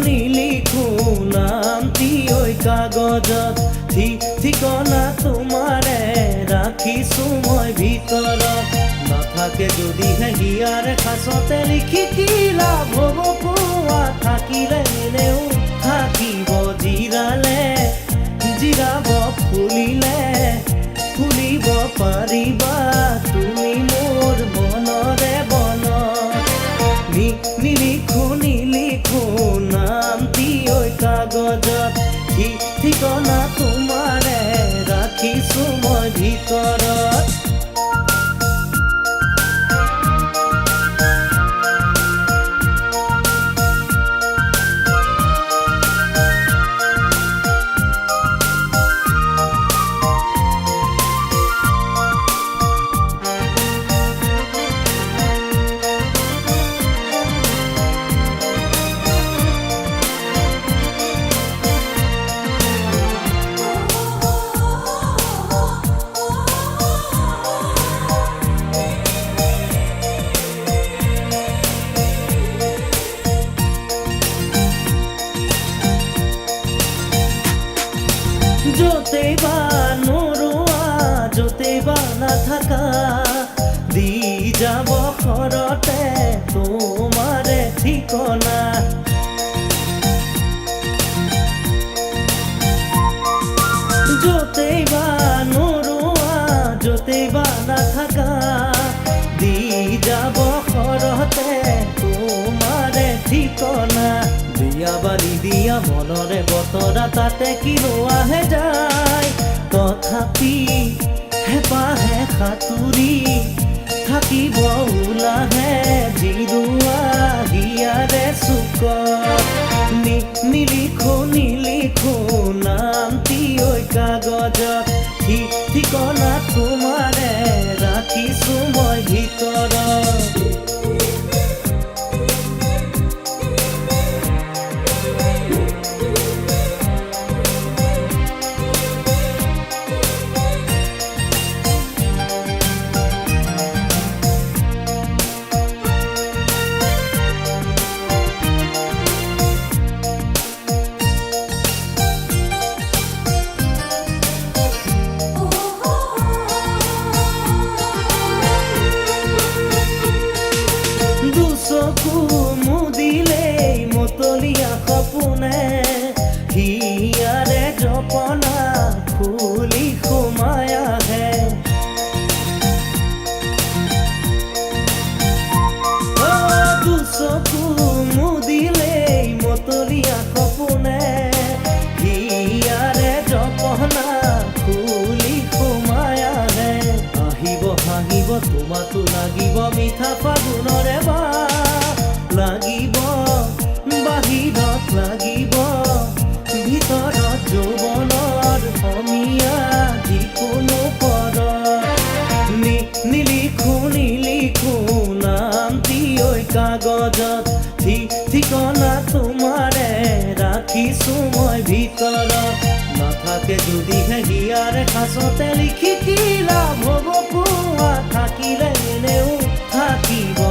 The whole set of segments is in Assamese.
নিলিখো নামটি ওই কাগজত ঠিকনা তোমাৰে ৰাখিছো মই ভিতৰত নাথাকে যদিহে হিয়াৰ খাচতে লিখি কি লাভ হ'ব কোৱা থাকিলে এনেও থাকিব জিৰাব ফুলিব পাৰিবা তুমি মোৰ মনৰে বনত নিলিখো নামটি ওই কাগজত ঠিকনা তোমাৰে ৰাখিছো মই ভিতৰত য'তেই বা নোৰোৱা য'তেই বা নাথাকা দি যাব ঘৰতে তোমাৰে ঠিকনা য'তেই বা নোৰোৱা য'তেই বা নাথাকা দি যাব ঘৰতে তোমাৰে ঠিকনা দিয়া বালি দিয়া মনৰে বতৰা তাতে কি ৰোৱাহে যায় তথাপি হেঁপাহে সাঁতুৰি থাকিব ওলাহে জিৰোৱা হিয়াৰে চুকত নিলিখো নামটি ওই কাগজত ঠিকনা তোমাৰে ৰাখিছো মই ভিতৰত চকু মুদিলেই মতলীয়া সপোনে হিয়াৰে জপনা খুলি সোমাই আহে চকু মুদিলেই মতলীয়া সপোনে হিয়াৰে জপনা খুলি সোমাই আহে আহিব হাঁহিব তোমাতো লাগিব মিঠা ফাগুনৰে লাগিব বাহিৰত লাগিব ভিতৰত যৌৱনৰ অমিয়া যিকোনো পৰত নিলিখো নামটি ওই কাগজত ঠিকনা তোমাৰে ৰাখিছো মই ভিতৰত নাথাকে যদিহে হিয়াৰ খাচতে লিখি কি লাভ হ'ব কোৱা থাকিলে এনেও থাকিব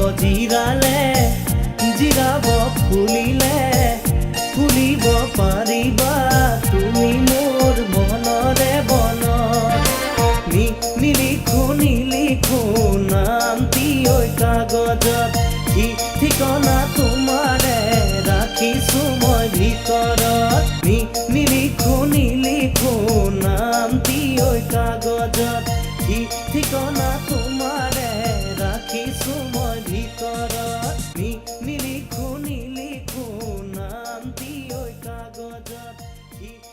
জিৰাব ফুলিব পাৰিবা তুমি মোৰ মনৰে বনত নিলিখো নামটি ওই কাগজত ঠিকনা তোমাৰে ৰাখিছো মই ভিতৰত নিলিখো নামটি ওই কাগজত ঠিকনা তোমাৰে ৰাখিছো মই ভিতৰত নিলিখো নামটি ওই কাগজত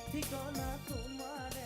ঠিকনা তোমাৰে